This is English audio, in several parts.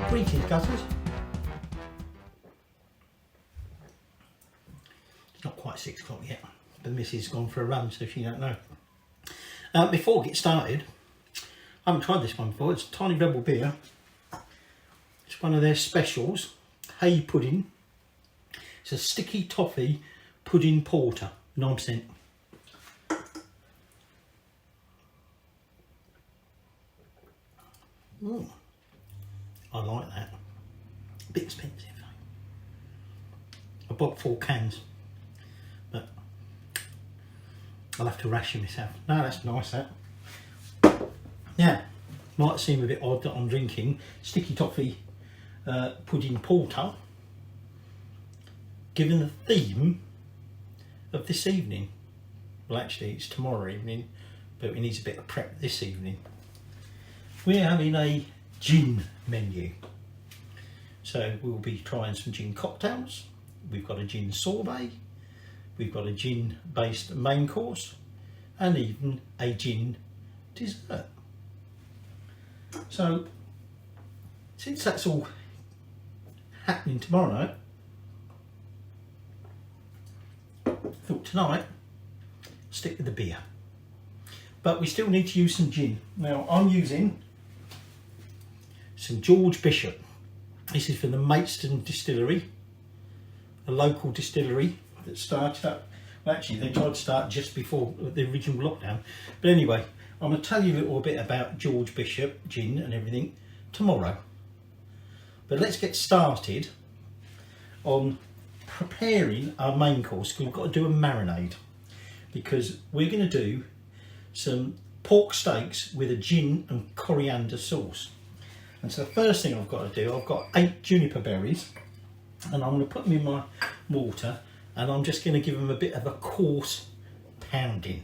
Greetings, Guzzlers. It's not quite 6 o'clock yet. The missus has gone for a run, so she don't know. Before we get started, I haven't tried this one before. It's Tiny Rebel Beer. It's one of their specials, hay pudding. It's a sticky toffee pudding porter, 9%. I like that. A bit expensive though. I bought 4 cans, but I'll have to ration myself. No, that's nice, that. Now, might seem a bit odd that I'm drinking sticky toffee pudding porter, given the theme of this evening. Well, actually, it's tomorrow evening, but we need a bit of prep this evening. We're having a gin menu. So we'll be trying some gin cocktails. We've got a gin sorbet. We've got a gin based main course and even a gin dessert. So since that's all happening tomorrow, I thought tonight stick with the beer. But we still need to use some gin. Now I'm using some George Bishop. This is from the Maidstone Distillery, a local distillery that started up. Well, actually, they tried to start just before the original lockdown. But anyway, I'm going to tell you a little bit about George Bishop gin and everything tomorrow. But let's get started on preparing our main course, because we've got to do a marinade, because we're going to do some pork steaks with a gin and coriander sauce. And so the first thing I've got to do, I've got 8 juniper berries, and I'm going to put them in my mortar, and I'm just going to give them a bit of a coarse pounding.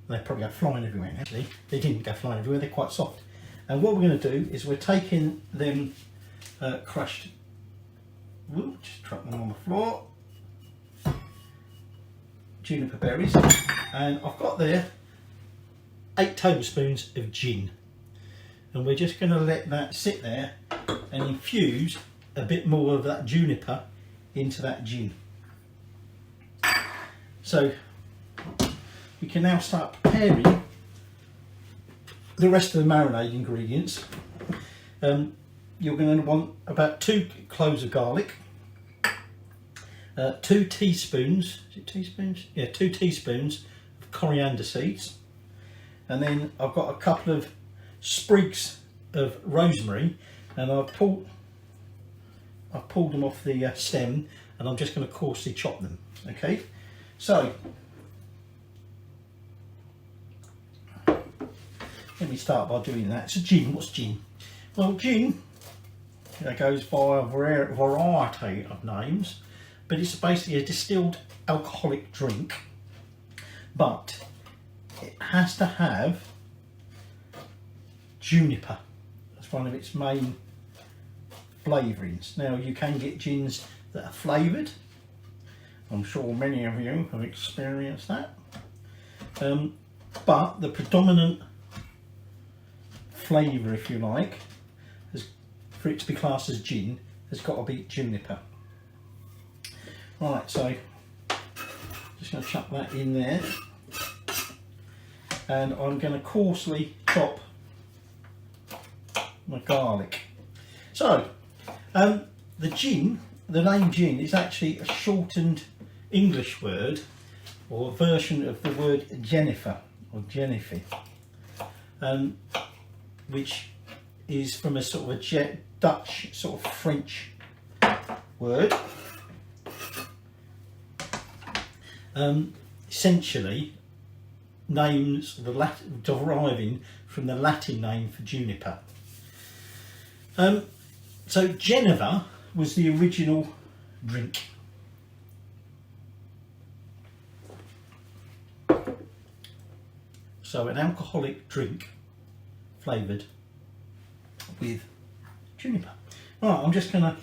They probably go flying everywhere. Actually, they didn't go flying everywhere, they're quite soft. And what we're going to do is we're taking them crushed, just drop them on the floor, juniper berries, and I've got there 8 tablespoons of gin. And we're just going to let that sit there and infuse a bit more of that juniper into that gin. So we can now start preparing the rest of the marinade ingredients. You're going to want about 2 cloves of garlic, 2 teaspoons, is it teaspoons? Yeah, 2 teaspoons of coriander seeds. And then I've got a couple of sprigs of rosemary, and I've pulled them off the stem, and I'm just going to coarsely chop them. Okay, so let me start by doing that. So gin, what's gin? Well, gin goes by a variety of names, but it's basically a distilled alcoholic drink, but it has to have juniper as one of its main flavourings. Now you can get gins that are flavoured. I'm sure many of you have experienced that. But the predominant flavour, if you like, for it to be classed as gin, has got to be juniper. Right, so just going to chuck that in there, and I'm going to coarsely chop my garlic. So the gin, the name gin, is actually a shortened English word, or a version of the word Jennifer or Jennifer, which is from a sort of a Dutch sort of French word, essentially names the Latin, deriving from the Latin name for juniper. So Geneva was the original drink. So an alcoholic drink flavoured with juniper. Right, I'm just going to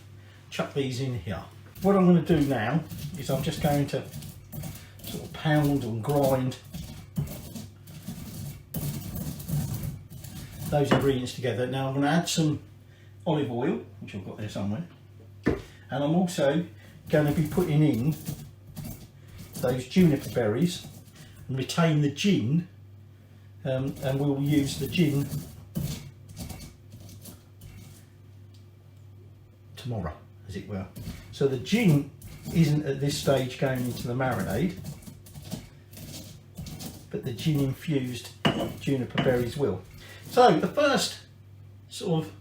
chuck these in here. What I'm going to do now is I'm just going to sort of pound and grind those ingredients together. Now I'm going to add some olive oil, which I've got there somewhere, and I'm also going to be putting in those juniper berries and retain the gin, and we'll use the gin tomorrow, as it were. So the gin isn't at this stage going into the marinade, but the gin infused juniper berries will. So the first sort of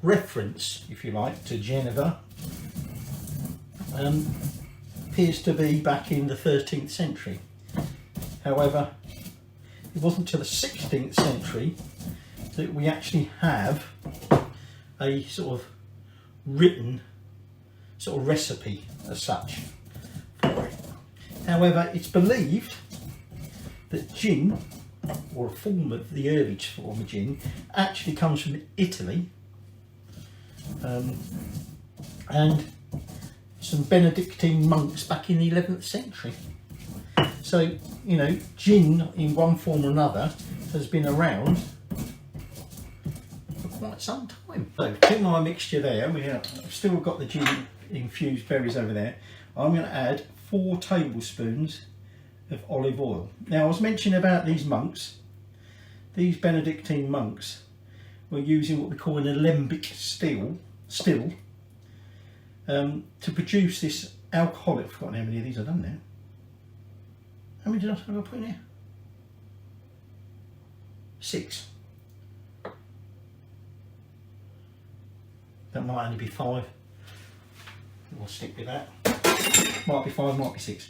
reference, if you like, to Geneva appears to be back in the 13th century. However, it wasn't until the 16th century that we actually have a sort of written sort of recipe as such for it. However, it's believed that gin, or a form of the herbage form of gin, actually comes from Italy, and some Benedictine monks back in the 11th century. So, you know, gin in one form or another has been around for quite some time. So, to my mixture there, I've still got the gin infused berries over there. I'm going to add 4 tablespoons of olive oil. Now, I was mentioning about these monks. These Benedictine monks were using what we call an alembic still to produce this alcoholic. I've forgotten how many of these I've done now. How many did I put in here? 6. That might only be 5. We'll stick with that. Might be 5, might be 6.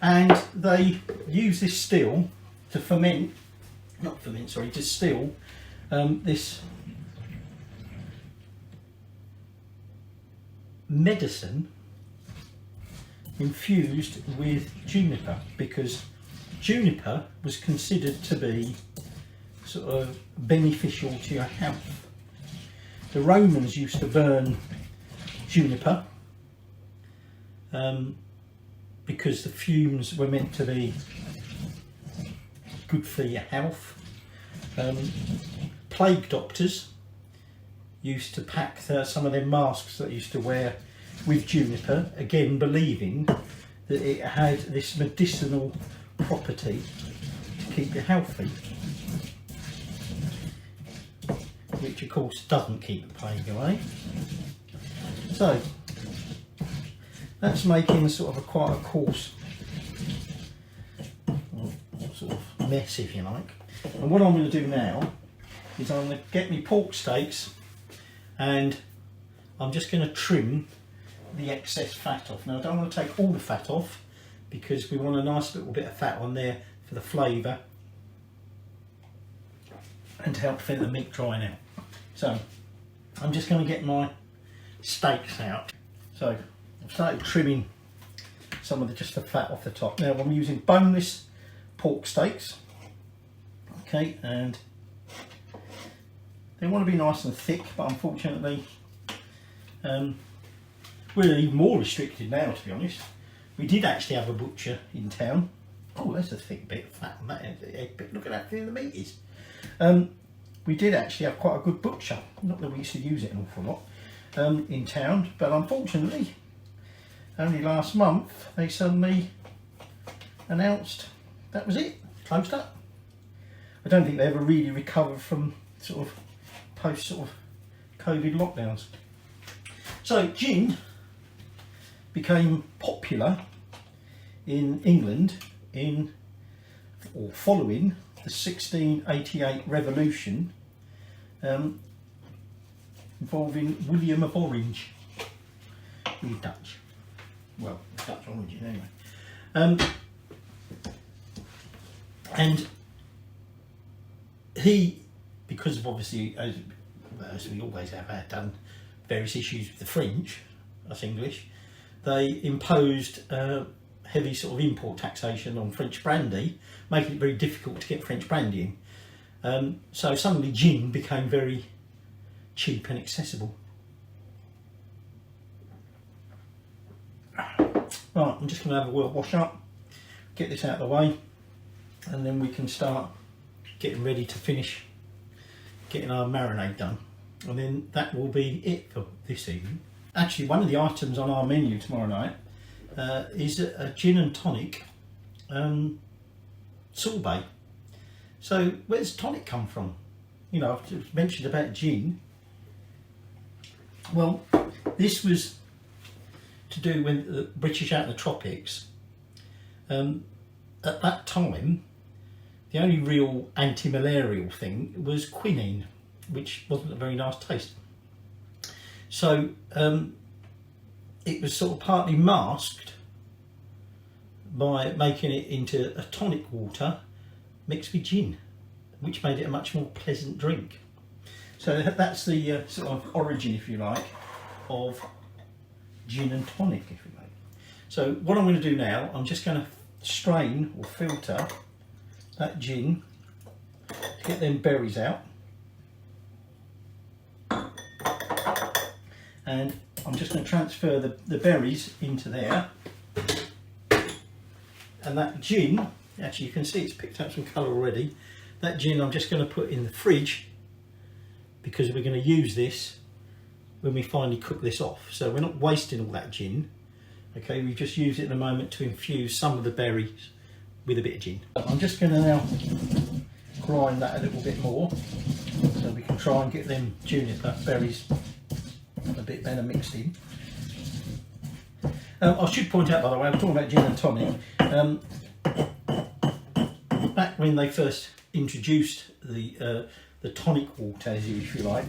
And they use this still to distill this medicine infused with juniper, because juniper was considered to be sort of beneficial to your health. The Romans used to burn juniper because the fumes were meant to be good for your health. Plague doctors used to pack some of their masks that they used to wear with juniper, again believing that it had this medicinal property to keep you healthy, which of course doesn't keep the plague away. So that's making sort of quite a coarse sort of mess, if you like. And what I'm going to do now is I'm going to get my pork steaks, and I'm just going to trim the excess fat off. Now, I don't want to take all the fat off because we want a nice little bit of fat on there for the flavour and to help thin the meat drying out. So I'm just going to get my steaks out. So I've started trimming some of just the fat off the top. Now I'm using boneless pork steaks, okay, and they want to be nice and thick, but unfortunately we're even more restricted now, to be honest. We did actually have a butcher in town. Oh, there's a thick bit of fat on that egg bit. Look at how thin the meat is. We did actually have quite a good butcher. Not that we used to use it an awful lot in town, but unfortunately, only last month they suddenly announced that was it, closed up. I don't think they ever really recovered from sort of post sort of COVID lockdowns. So gin became popular in England following the 1688 revolution, involving William of Orange. He's Dutch. Well, Dutch origin anyway. And he, because of obviously, as we always have had done, various issues with the French, us English, they imposed heavy sort of import taxation on French brandy, making it very difficult to get French brandy in. So suddenly gin became very cheap and accessible. Right, I'm just going to have a wash up, get this out of the way, and then we can start getting ready to finish getting our marinade done. and then that will be it for this evening. Actually, one of the items on our menu tomorrow night is a gin and tonic sorbet. So where does tonic come from? You know, I've mentioned about gin. Well, this was to do when the British out in the tropics. At that time, the only real anti-malarial thing was quinine, which wasn't a very nice taste. So it was sort of partly masked by making it into a tonic water mixed with gin, which made it a much more pleasant drink. So that's the sort of origin, if you like, of gin and tonic, if you like. So what I'm going to do now, I'm just going to strain or filter that gin to get them berries out. And I'm just going to transfer the berries into there. And that gin, actually you can see it's picked up some colour already. That gin I'm just going to put in the fridge because we're going to use this when we finally cook this off. So we're not wasting all that gin. Okay, we just use it in a moment to infuse some of the berries with a bit of gin. I'm just going to now grind that a little bit more so we can try and get them juniper berries a bit better mixed in. I should point out, by the way, I'm talking about gin and tonic. Back when they first introduced the tonic waters, if you like,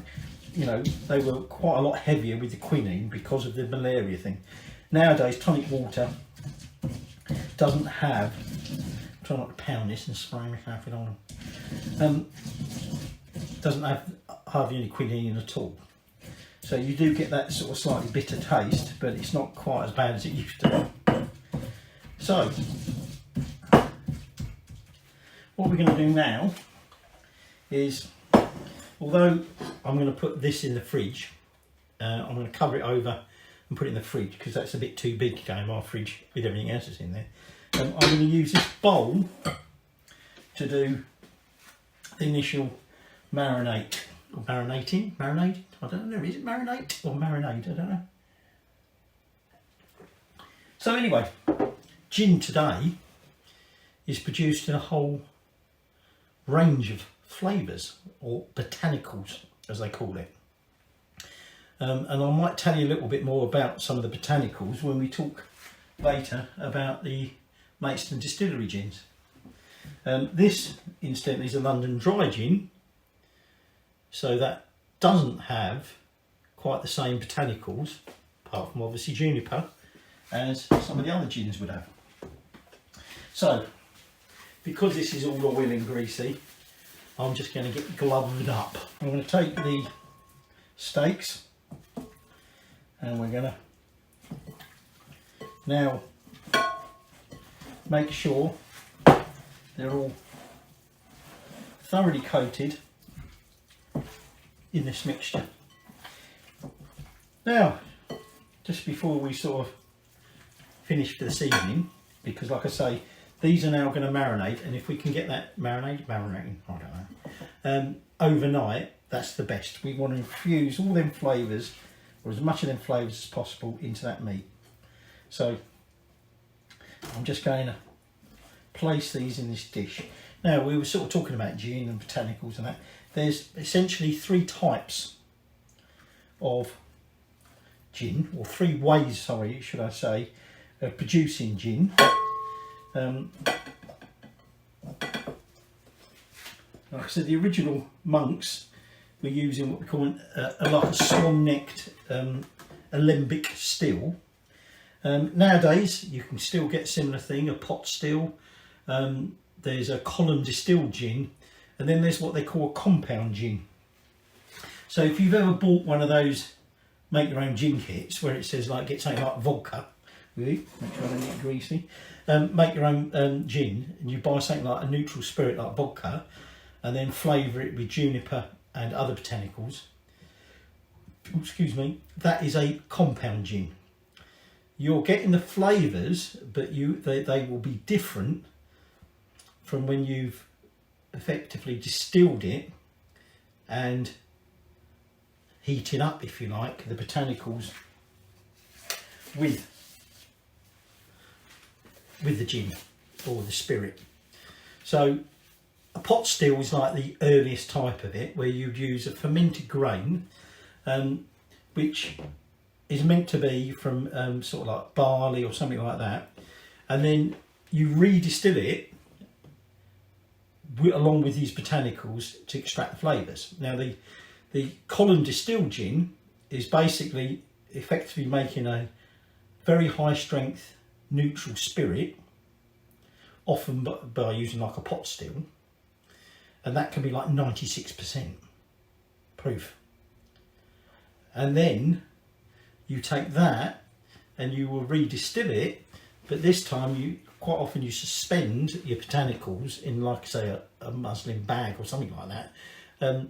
you know, they were quite a lot heavier with the quinine because of the malaria thing. Nowadays, tonic water doesn't have, try not to pound this and spray myself it on, doesn't have hardly any quinine at all. So you do get that sort of slightly bitter taste, but it's not quite as bad as it used to be. So, what we're going to do now is, although I'm going to put this in the fridge, I'm going to cover it over and put it in the fridge because that's a bit too big to go in my fridge with everything else that's in there. I'm going to use this bowl to do the initial marinate. Or marinate? I don't know, is it marinate or marinade? I don't know. So anyway, gin today is produced in a whole range of flavours, or botanicals as they call it. And I might tell you a little bit more about some of the botanicals when we talk later about the Maidstone distillery gins. This incidentally is a London dry gin, so that doesn't have quite the same botanicals, apart from obviously juniper, as some of the other gins would have. So, because this is all oil and greasy, I'm just going to get gloved up. I'm going to take the steaks and we're going to now make sure they're all thoroughly coated in this mixture. Now, just before we sort of finish for this evening, because like I say, these are now going to marinate, and if we can get that marinating, I don't know, overnight, that's the best. We want to infuse all them flavours, or as much of them flavours as possible, into that meat. So I'm just going to place these in this dish. Now, we were sort of talking about gin and botanicals and that. There's essentially three types of gin, or three ways, sorry, should I say, of producing gin. Like I said, the original monks were using what we call like a swan-necked alembic still. Nowadays, you can still get a similar thing, a pot still. There's a column distilled gin, and then there's what they call a compound gin. So if you've ever bought one of those make your own gin kits where it says like get something like vodka, really, make sure I don't get greasy, make your own gin, and you buy something like a neutral spirit like vodka and then flavour it with juniper and other botanicals, excuse me, that is a compound gin. You're getting the flavours, but they will be different from when you've effectively distilled it and heating up, if you like, the botanicals with the gin or the spirit. So a pot still is like the earliest type of it, where you'd use a fermented grain, which is meant to be from sort of like barley or something like that, and then you redistill it along with these botanicals to extract the flavours. Now the column distilled gin is basically effectively making a very high strength neutral spirit, often by using like a pot still, and that can be like 96% proof. And then you take that and you will redistill it, but this time you quite often you suspend your botanicals in, like say, a muslin bag or something like that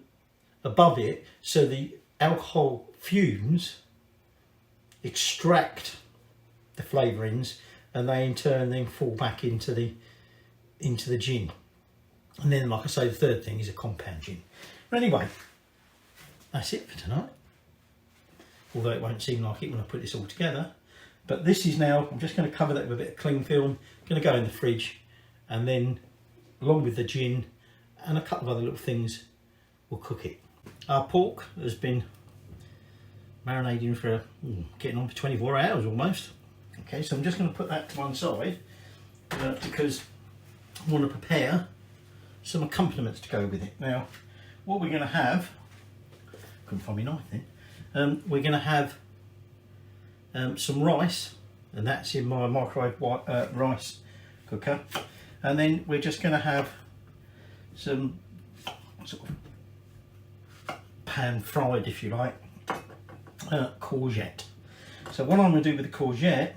above it, so the alcohol fumes extract the flavourings, and they in turn then fall back into the gin. And then, like I say, the third thing is a compound gin. But anyway, that's it for tonight. Although it won't seem like it when I put this all together. But this is now, I'm just going to cover that with a bit of cling film, going to go in the fridge, and then along with the gin and a couple of other little things, we'll cook it. Our pork has been marinating for getting on for 24 hours almost. Okay, so I'm just going to put that to one side because I want to prepare some accompaniments to go with it. Now, what we're going to have, couldn't find my knife then, we're going to have some rice, and that's in my microwave rice cooker, and then we're just going to have some sort of pan fried, if you like, courgette. So what I'm going to do with the courgette,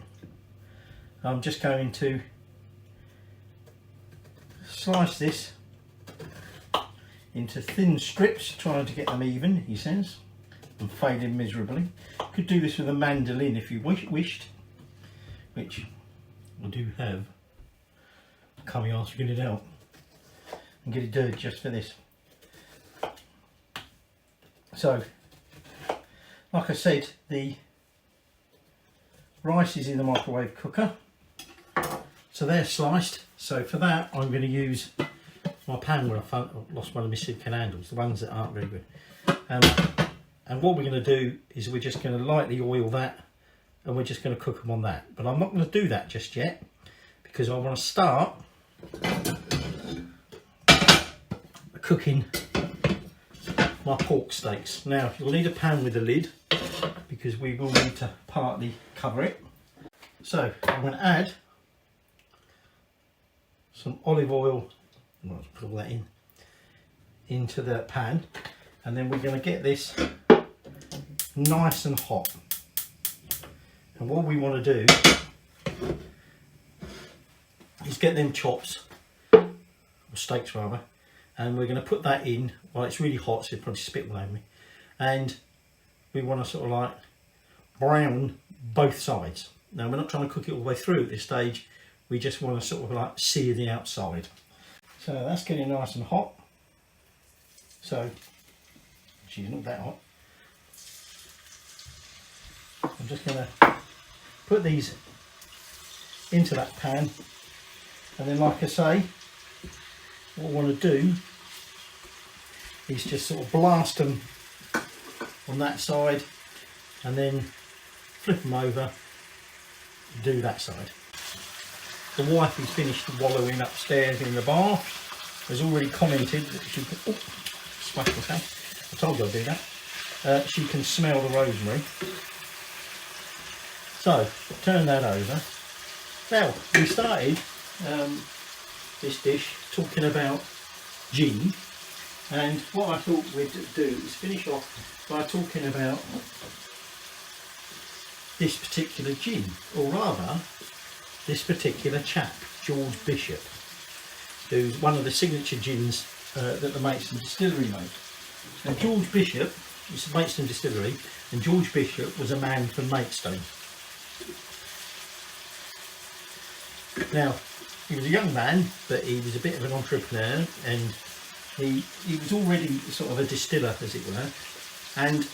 I'm just going to slice this into thin strips, trying to get them even, he says, and failing miserably. Could do this with a mandolin if you wished, which I do have. Can't be asked to get it out and get it dirty just for this. So, like I said, the rice is in the microwave cooker, so they're sliced. So for that, I'm going to use my pan where I lost one of my silicone handles, the ones that aren't very good. And what we're going to do is we're just going to lightly oil that, and we're just going to cook them on that. But I'm not going to do that just yet, because I want to start cooking my pork steaks. Now, you'll need a pan with a lid, because we will need to partly cover it. So I'm going to add some olive oil, I'll put all that into the pan, and then we're going to get this nice and hot. And what we want to do is get them chops, or steaks rather, and we're going to put that in while it's really hot, so it'll probably spit all over me. And we want to sort of like brown both sides. Now, we're not trying to cook it all the way through at this stage, we just want to sort of like sear the outside. So that's getting nice and hot. So she's not that hot. I'm just going to put these into that pan, and then, like I say, what I want to do is just sort of blast them on that side, and then flip them over, do that side. The wife who's finished wallowing upstairs in the bath has already commented that she can, oh, smash myself, I told you I'd do that. She can smell the rosemary. So, turn that over. Now, we started this dish talking about gin, and what I thought we'd do is finish off by talking about this particular gin, or rather this particular chap, George Bishop, who's one of the signature gins that the Maidstone Distillery made. Now, George Bishop is the Maidstone Distillery, and George Bishop was a man from Maidstone. Now, he was a young man, but he was a bit of an entrepreneur, and he was already sort of a distiller, as it were, and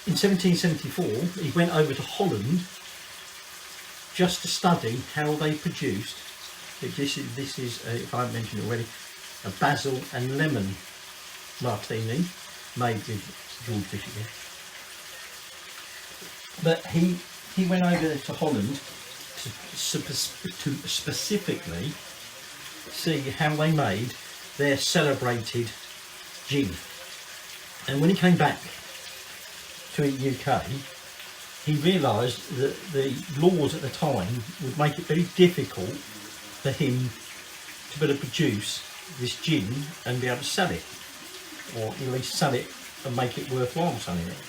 in 1774 he went over to Holland just to study how they produced, this is if I haven't mentioned it already, a basil and lemon martini made with George Bishop. But he went over to Holland to specifically see how they made their celebrated gin. And when he came back to the UK, he realised that the laws at the time would make it very difficult for him to be able to produce this gin and be able to sell it, or at least sell it and make it worthwhile selling it.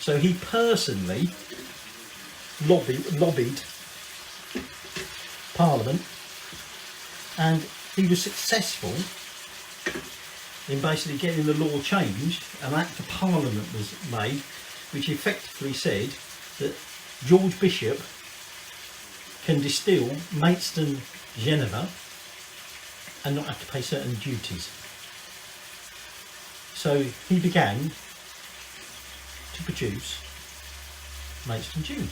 So he personally lobbied Parliament, and he was successful in basically getting the law changed. An Act of Parliament was made which effectively said that George Bishop can distill Maidstone Geneva and not have to pay certain duties. So he began to produce Maidstone gin.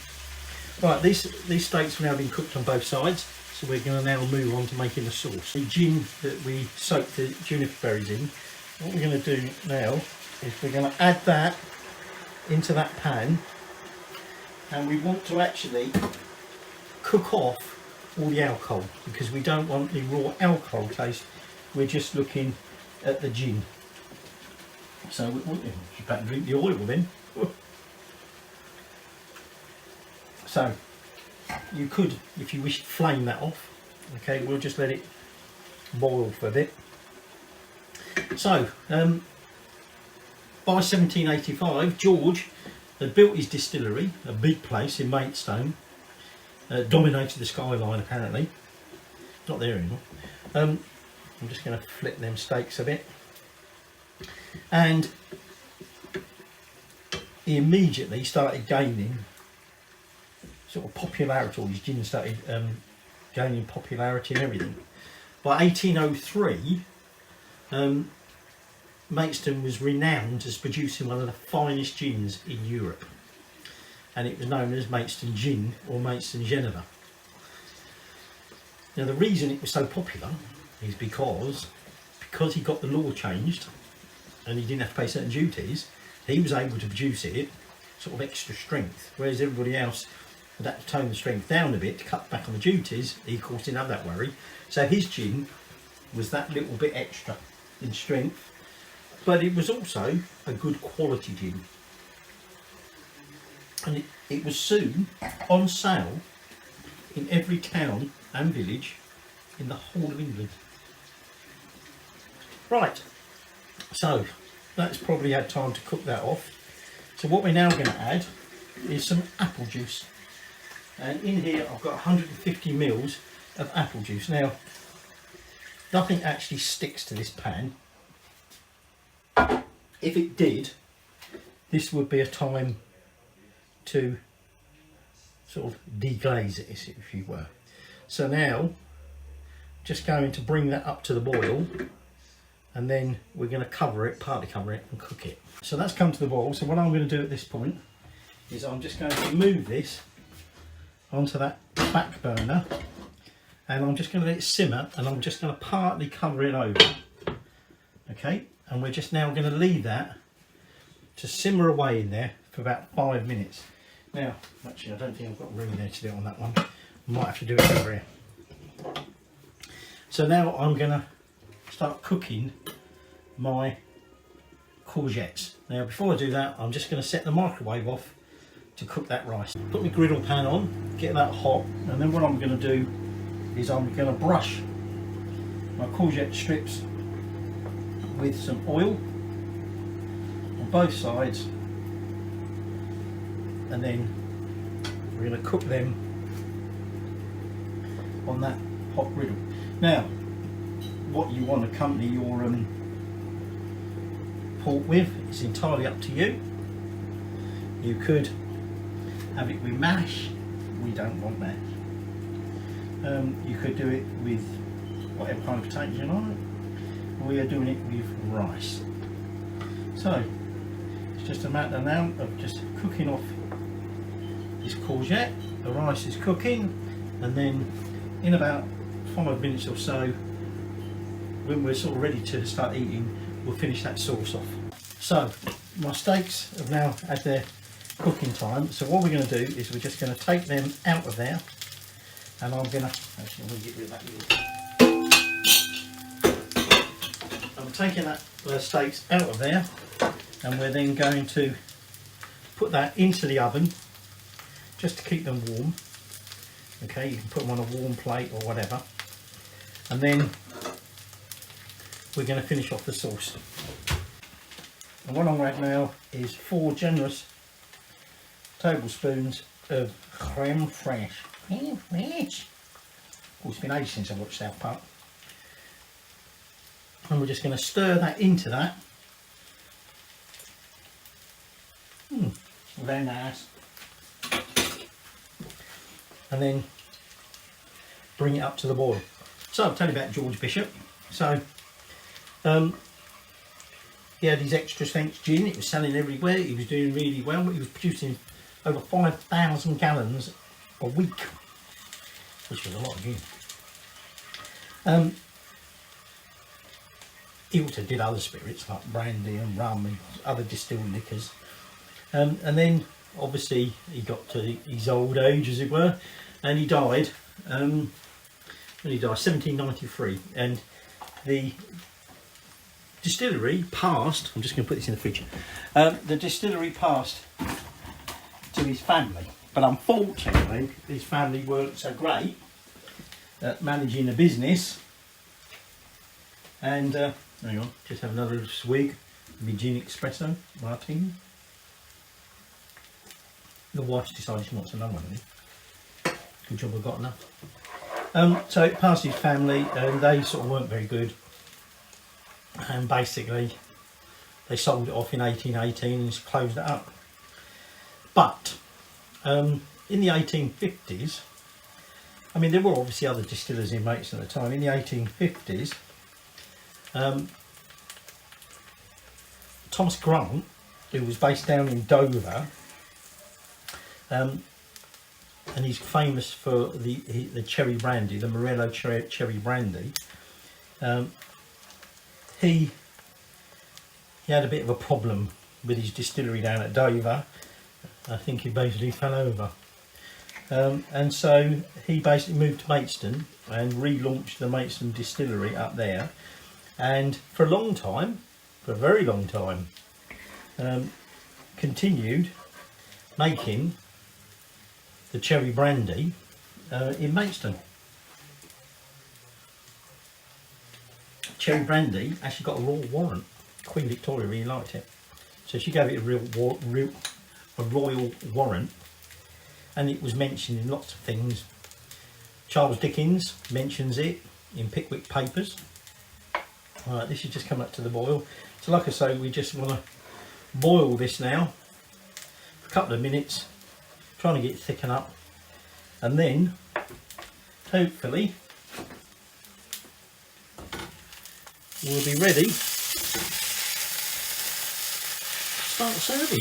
Right, these steaks have now been cooked on both sides, so we're going to now move on to making the sauce. The gin that we soaked the juniper berries in, what we're going to do now is we're going to add that into that pan, and we want to actually cook off all the alcohol because we don't want the raw alcohol taste. We're just looking at the gin. So we should better drink the oil then. So you could, if you wish, flame that off. Okay, we'll just let it boil for a bit. So by 1785, George had built his distillery, a big place in Maidstone, dominated the skyline apparently. Not there anymore. I'm just going to flip them steaks a bit. And he immediately started gaining sort of popularity, or his gin started gaining popularity and everything. By 1803, Maidstone was renowned as producing one of the finest gins in Europe, and it was known as Maidstone Gin or Maidstone Geneva. Now the reason it was so popular is because he got the law changed and he didn't have to pay certain duties. He was able to produce it sort of extra strength, whereas everybody else had had to tone the strength down a bit to cut back on the duties. He of course didn't have that worry, so his gin was that little bit extra in strength, but it was also a good quality gin, and it was soon on sale in every town and village in the whole of England. Right, so that's probably had time to cook that off. So what we're now going to add is some apple juice, and in here I've got 150 mils of apple juice. Now nothing actually sticks to this pan. If it did, this would be a time to sort of deglaze it, if you were. So now just going to bring that up to the boil, and then we're going to cover it, partly cover it, and cook it. So that's come to the boil. So what I'm going to do at this point is I'm just going to move this onto that back burner, and I'm just going to let it simmer, and I'm just going to partly cover it over. Okay, and we're just now going to leave that to simmer away in there for about 5 minutes. Now, actually I don't think I've got room there to do it on that one. I might have to do it over here. So now I'm going to start cooking my courgettes. Now before I do that, I'm just going to set the microwave off to cook that rice. Put my griddle pan on, get that hot, and then what I'm going to do is I'm going to brush my courgette strips with some oil on both sides, and then we're going to cook them on that hot griddle. Now what you want to accompany your pork with is entirely up to you. You could have it with mash. We don't want mash. You could do it with whatever kind of potatoes you like. We are doing it with rice. So just a matter now of just cooking off this courgette. The rice is cooking, and then in about 5 minutes or so, when we're sort of ready to start eating, we'll finish that sauce off. So my steaks have now had their cooking time, so what we're going to do is we're just going to take them out of there, and I'm going to actually, I'm going to get rid of that little. I'm taking the steaks out of there, and we're then going to put that into the oven just to keep them warm. Okay, you can put them on a warm plate or whatever, and then we're going to finish off the sauce. And what I'm going to add now is 4 generous tablespoons of creme fraiche. Creme fraiche. Oh, it's been ages since I watched South Park. And we're just going to stir that into that. Very nice. And then bring it up to the boil. So I'll tell you about George Bishop. So he had his extra strength gin. It was selling everywhere. He was doing really well. He was producing over 5,000 gallons a week, which was a lot of gin. He also did other spirits like brandy and rum and other distilled liquors. And then obviously he got to his old age, as it were, and he died. When he died, 1793, and the distillery passed. I'm just going to put this in the fridge. The distillery passed to his family, but unfortunately his family weren't so great at managing the business. And hang on, just have another little swig of my gin espresso martini. The wife's decided she wants another one of these. Good job I've got enough. So it passed his family, and they sort of weren't very good. And basically, they sold it off in 1818 and just closed it up. But in the 1850s, I mean, there were obviously other distillers in Maidstone at the time. In the 1850s, Thomas Grant, who was based down in Dover, and he's famous for the cherry brandy, the Morello cherry brandy. He had a bit of a problem with his distillery down at Dover. I think he basically fell over. And so he basically moved to Maidstone and relaunched the Maidstone distillery up there. And for a long time, for a very long time, continued making the cherry brandy in Maidstone. Cherry brandy actually got a royal warrant. Queen Victoria really liked it, so she gave it a royal warrant, and it was mentioned in lots of things. Charles Dickens mentions it in Pickwick Papers. Alright, this has just come up to the boil. So like I say, we just want to boil this now for a couple of minutes, trying to get it thicken up, and then hopefully we'll be ready to start serving.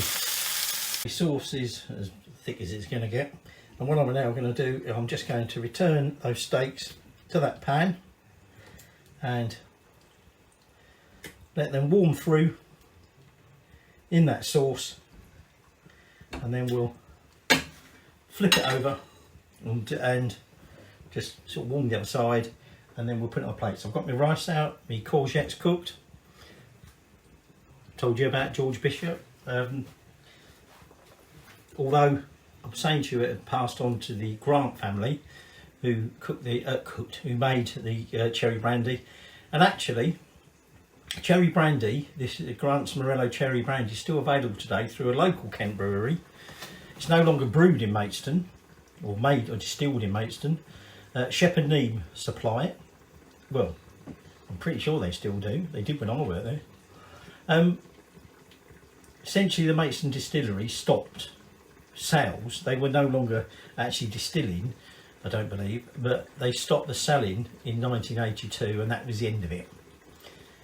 The sauce is as thick as it's going to get, and what I'm now going to do, I'm just going to return those steaks to that pan and let them warm through in that sauce, and then we'll flip it over and just sort of warm the other side, and then we'll put it on a plate. So I've got my rice out, my courgettes cooked. Told you about George Bishop. Although I'm saying to you, it had passed on to the Grant family, who who made the cherry brandy. And actually, cherry brandy, this Grant's Morello cherry brandy, is still available today through a local Kent brewery. It's no longer brewed in Maidstone, or made or distilled in Maidstone. Shepherd Neame supply it. Well, I'm pretty sure they still do. They did when I worked there. Essentially, the Maidstone distillery stopped sales. They were no longer actually distilling, I don't believe, but they stopped the selling in 1982, and that was the end of it.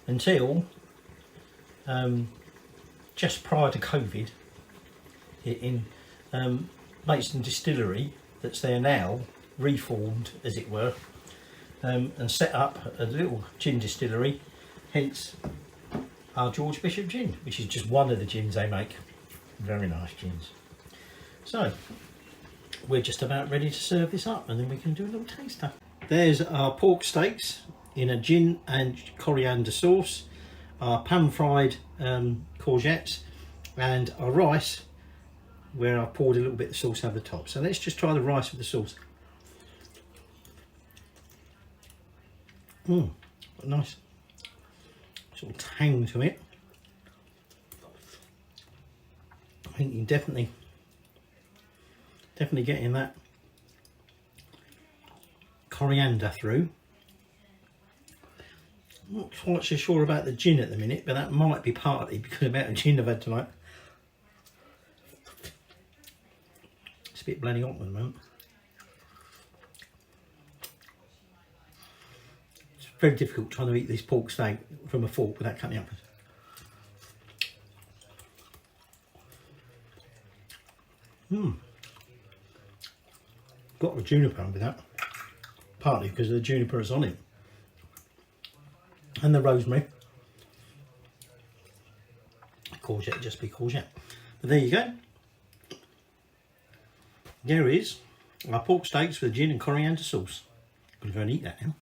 Until just prior to COVID in Maidstone Distillery that's there now, reformed as it were, and set up a little gin distillery, hence our George Bishop gin, which is just one of the gins they make. Very nice gins. So we're just about ready to serve this up, and then we can do a little taster. There's our pork steaks in a gin and coriander sauce, our pan-fried courgettes, and our rice where I poured a little bit of sauce over the top. So let's just try the rice with the sauce. Nice sort of tang to it. I think you're definitely getting that coriander through. I'm not quite so sure about the gin at the minute, but that might be partly because of the amount of gin I've had tonight. It's a bit bloody hot at the moment. It's very difficult trying to eat this pork steak from a fork without cutting it up. Got the juniper with that, partly because of the juniper that's on it, and the rosemary. Courgette, just be courgette. But there you go. There is our pork steaks with gin and coriander sauce. I'm going to go and eat that now.